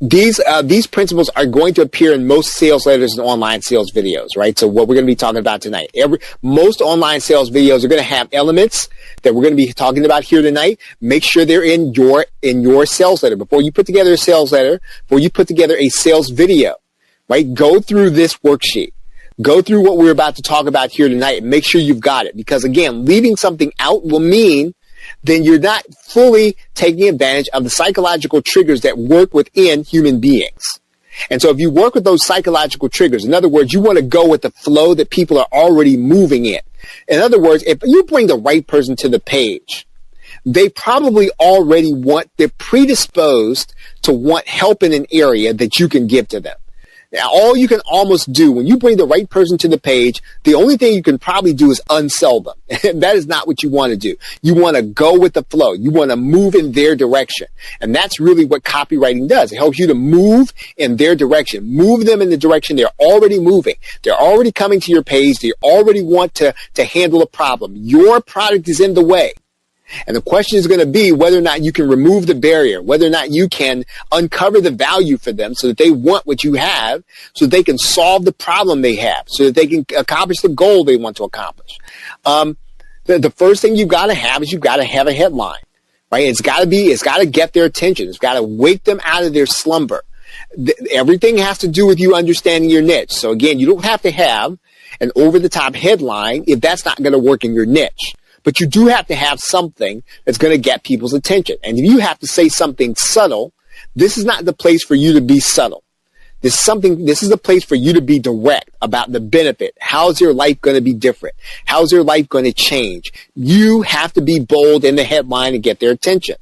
These principles are going to appear in most sales letters and online sales videos, right? So what we're going to be talking about tonight, most online sales videos are going to have elements that we're going to be talking about here tonight. Make sure they're in your sales letter. Before you put together a sales letter, before you put together a sales video, right? Go through this worksheet. Go through what we're about to talk about here tonight and make sure you've got it. Because again, leaving something out will mean then you're not fully taking advantage of the psychological triggers that work within human beings. And so if you work with those psychological triggers, in other words, you want to go with the flow that people are already moving in. In other words, if you bring the right person to the page, they probably already they're predisposed to want help in an area that you can give to them. Now, all you can almost do when you bring the right person to the page, the only thing you can probably do is unsell them. And that is not what you want to do. You want to go with the flow. You want to move in their direction. And that's really what copywriting does. It helps you to move in their direction. Move them in the direction they're already moving. They're already coming to your page. They already want to handle a problem. Your product is in the way. And the question is going to be whether or not you can remove the barrier, whether or not you can uncover the value for them so that they want what you have, so that they can solve the problem they have, so that they can accomplish the goal they want to accomplish. The first thing you've got to have is you've got to have a headline, right? It's got to get their attention. It's got to wake them out of their slumber. Everything has to do with you understanding your niche. So again, you don't have to have an over-the-top headline if that's not going to work in your niche. But you do have to have something that's going to get people's attention. And if you have to say something subtle, this is not the place for you to be subtle. This is the place for you to be direct about the benefit. How's your life going to be different? How's your life going to change? You have to be bold in the headline and get their attention.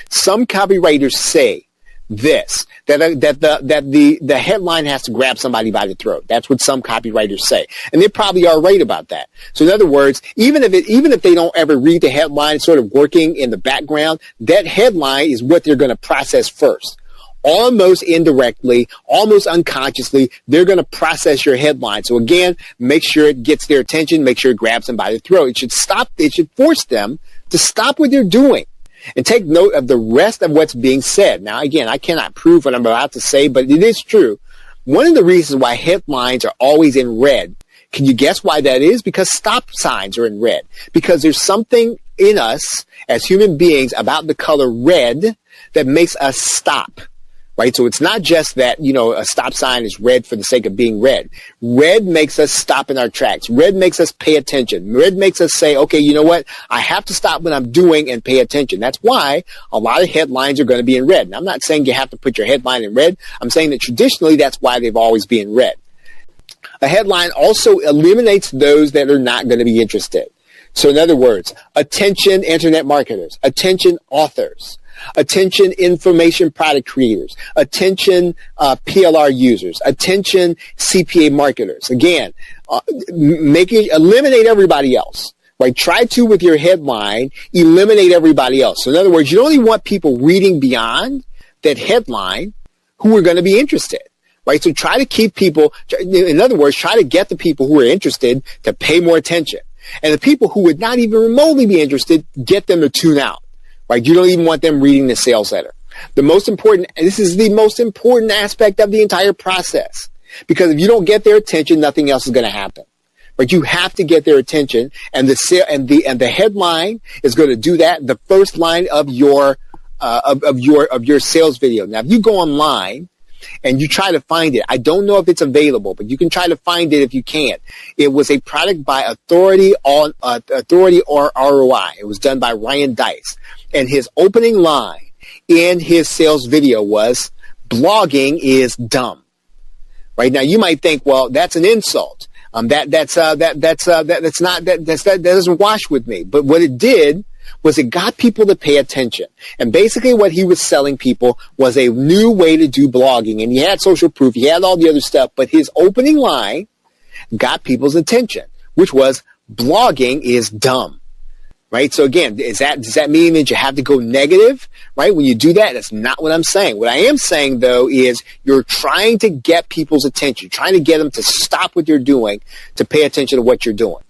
Some copywriters say this, that the headline has to grab somebody by the throat. That's what some copywriters say. And they probably are right about that. So in other words, even if they don't ever read the headline sort of working in the background, that headline is what they're going to process first. Almost indirectly, almost unconsciously, they're going to process your headline. So again, make sure it gets their attention, make sure it grabs them by the throat. It should force them to stop what they're doing and take note of the rest of what's being said. Now, again, I cannot prove what I'm about to say, but it is true. One of the reasons why headlines are always in red, can you guess why that is? Because stop signs are in red. Because there's something in us as human beings about the color red that makes us stop. Right? So it's not just that, a stop sign is red for the sake of being red. Red makes us stop in our tracks. Red makes us pay attention. Red makes us say, okay, you know what? I have to stop what I'm doing and pay attention. That's why a lot of headlines are going to be in red. Now, I'm not saying you have to put your headline in red. I'm saying that traditionally that's why they've always been in red. A headline also eliminates those that are not going to be interested. So in other words, attention internet marketers, attention authors, attention information product creators, attention PLR users, attention CPA marketers. Again, eliminate everybody else. Right? Try to, with your headline, eliminate everybody else. So in other words, you only want people reading beyond that headline who are going to be interested. Right? So try to keep people, in other words, try to get the people who are interested to pay more attention. And the people who would not even remotely be interested, get them to tune out. Right? You don't even want them reading the sales letter. This is the most important aspect of the entire process. Because if you don't get their attention, nothing else is going to happen. But you have to get their attention, and the headline is going to do that. The first line of your sales video. Now, if you go online and you try to find it, I don't know if it's available, but you can try to find it if you can. It was a product by Authority or ROI. It was done by Ryan Deiss. And his opening line in his sales video was, "Blogging is dumb." Right? Now you might think, well, that's an insult. That doesn't wash with me. But what it did was it got people to pay attention. And basically what he was selling people was a new way to do blogging. And he had social proof. He had all the other stuff. But his opening line got people's attention, which was, "Blogging is dumb." Right? So again, does that mean that you have to go negative? Right? When you do that, that's not what I'm saying. What I am saying, though, is you're trying to get people's attention, trying to get them to stop what you're doing to pay attention to what you're doing.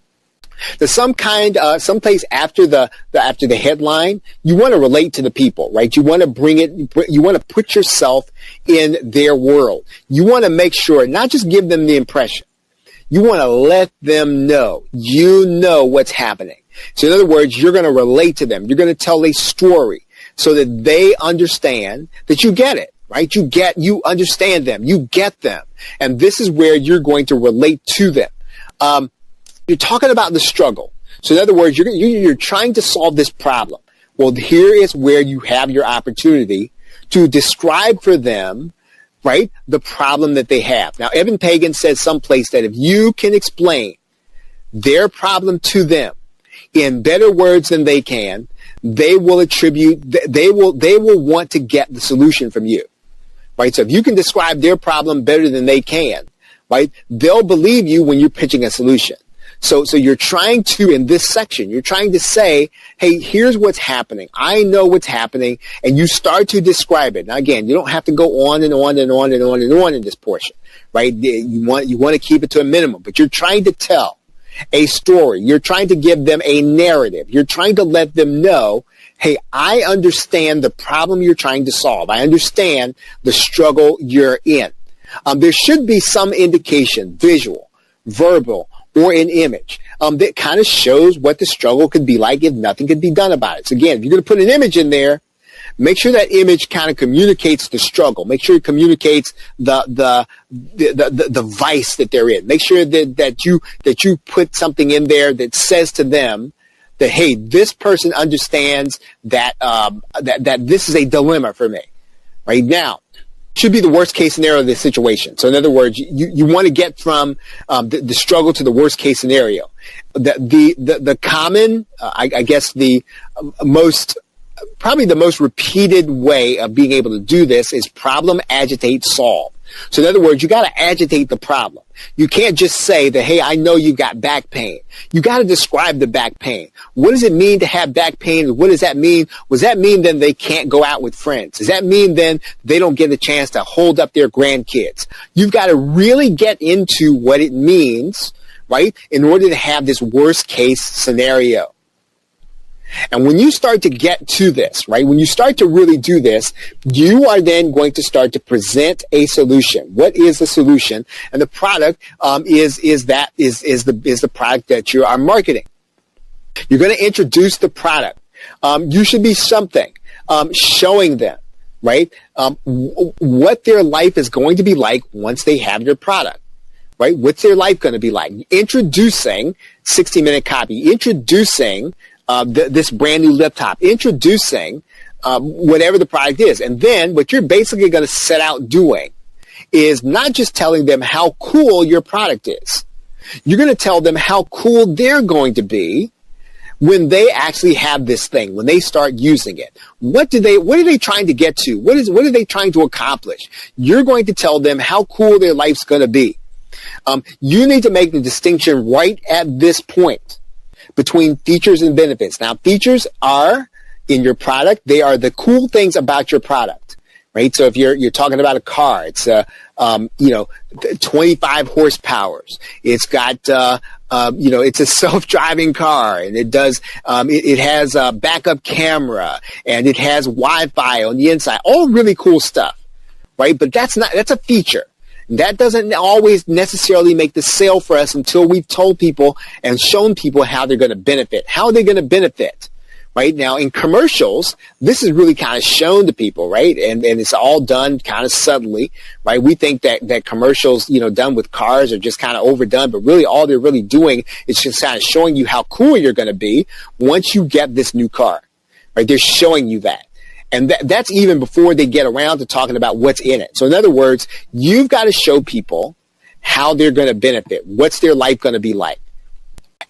There's someplace after the headline, you want to relate to the people, right? You want to put yourself in their world. You want to make sure, not just give them the impression. You want to let them know, you know what's happening. So in other words, you're going to relate to them. You're going to tell a story so that they understand that you get it, right? You understand them. You get them. And this is where you're going to relate to them. You're talking about the struggle. So in other words, you're trying to solve this problem. Well, here is where you have your opportunity to describe for them, right, the problem that they have. Now, Eben Pagan says someplace that if you can explain their problem to them in better words than they can, they will want to get the solution from you, right? So if you can describe their problem better than they can, right, they'll believe you when you're pitching a solution. So you're trying to, in this section, you're trying to say, hey, here's what's happening. I know what's happening. And you start to describe it. Now, again, you don't have to go on and on and on and on and on in this portion, right? You want to keep it to a minimum, but you're trying to tell a story. You're trying to give them a narrative. You're trying to let them know, hey, I understand the problem you're trying to solve. I understand the struggle you're in. There should be some indication, visual, verbal, or an image that kind of shows what the struggle could be like if nothing could be done about it. So again, if you're going to put an image in there, make sure that image kind of communicates the struggle. Make sure it communicates the vice that they're in. Make sure that you put something in there that says to them that, hey, this person understands that that this is a dilemma for me right now. Should be the worst case scenario of this situation. So in other words, you want to get from the struggle to the worst case scenario. The common, I guess probably the most repeated way of being able to do this is problem, agitate, solve. So in other words, you got to agitate the problem. You can't just say that, hey, I know you've got back pain. You got to describe the back pain. What does it mean to have back pain? What does that mean? Does that mean then they can't go out with friends? Does that mean then they don't get a chance to hold up their grandkids? You've got to really get into what it means, right, in order to have this worst case scenario. And when you start to get to this, right, when you start to really do this, you are then going to start to present a solution. What is the solution? And the product is the product that you are marketing. You're going to introduce the product. You should be something showing them, right, what their life is going to be like once they have your product. Right? What's their life going to be like? Introducing 60-minute copy. Introducing this brand new laptop, introducing whatever the product is. And then what you're basically going to set out doing is not just telling them how cool your product is. You're going to tell them how cool they're going to be when they actually have this thing, when they start using it. What are they trying to get to? What are they trying to accomplish? You're going to tell them how cool their life's going to be. You need to make the distinction right at this point between features and benefits. Now, features are in your product. They are the cool things about your product, right? So if you're talking about a car, it's 25 horsepower. It's got it's a self-driving car, and it does it has a backup camera, and it has Wi-Fi on the inside. All really cool stuff, right? But that's a feature. That doesn't always necessarily make the sale for us until we've told people and shown people how they're going to benefit. How are they going to benefit? Right now, in commercials, this is really kind of shown to people, right? And it's all done kind of subtly, right? We think that commercials, done with cars are just kind of overdone, but really all they're really doing is just kind of showing you how cool you're going to be once you get this new car, right? They're showing you that. And that's even before they get around to talking about what's in it. So in other words, you've got to show people how they're going to benefit. What's their life going to be like?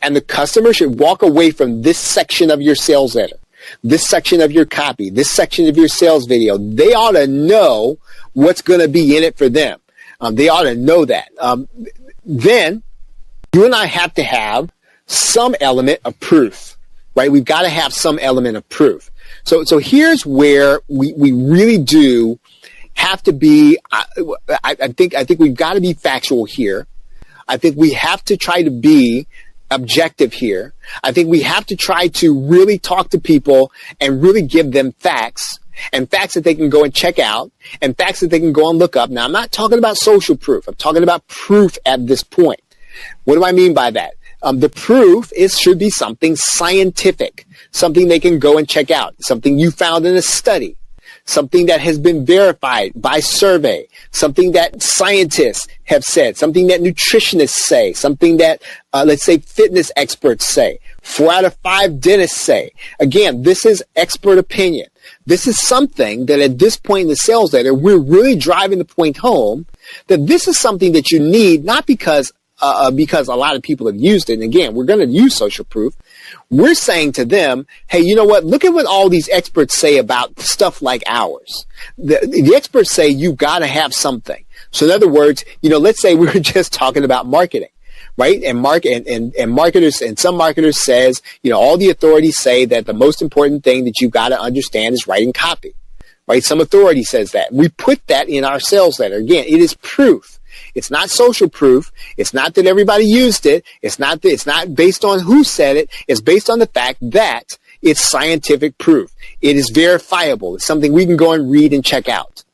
And the customer should walk away from this section of your sales letter, this section of your copy, this section of your sales video. They ought to know what's going to be in it for them. They ought to know that. Then you and I have to have some element of proof, right? We've got to have some element of proof. So here's where we really do have to be. I think we've got to be factual here. I think we have to try to be objective here. I think we have to try to really talk to people and really give them facts, and facts that they can go and check out, and facts that they can go and look up. Now, I'm not talking about social proof. I'm talking about proof at this point. What do I mean by that? The proof should be something scientific, something they can go and check out, something you found in a study, something that has been verified by survey, something that scientists have said, something that nutritionists say, something that, let's say, fitness experts say, 4 out of 5 dentists say. Again, this is expert opinion. This is something that at this point in the sales letter, we're really driving the point home that this is something that you need, not because a lot of people have used it. And again, we're going to use social proof. We're saying to them, hey, you know what? Look at what all these experts say about stuff like ours. The experts say you've got to have something. So in other words, let's say we were just talking about marketing, right? And marketers, and some marketers says, all the authorities say that the most important thing that you've got to understand is writing copy, right? Some authority says that. We put that in our sales letter. Again, it is proof. It's not social proof. It's not that everybody used it. It's not based on who said it. It's based on the fact that it's scientific proof. It is verifiable. It's something we can go and read and check out.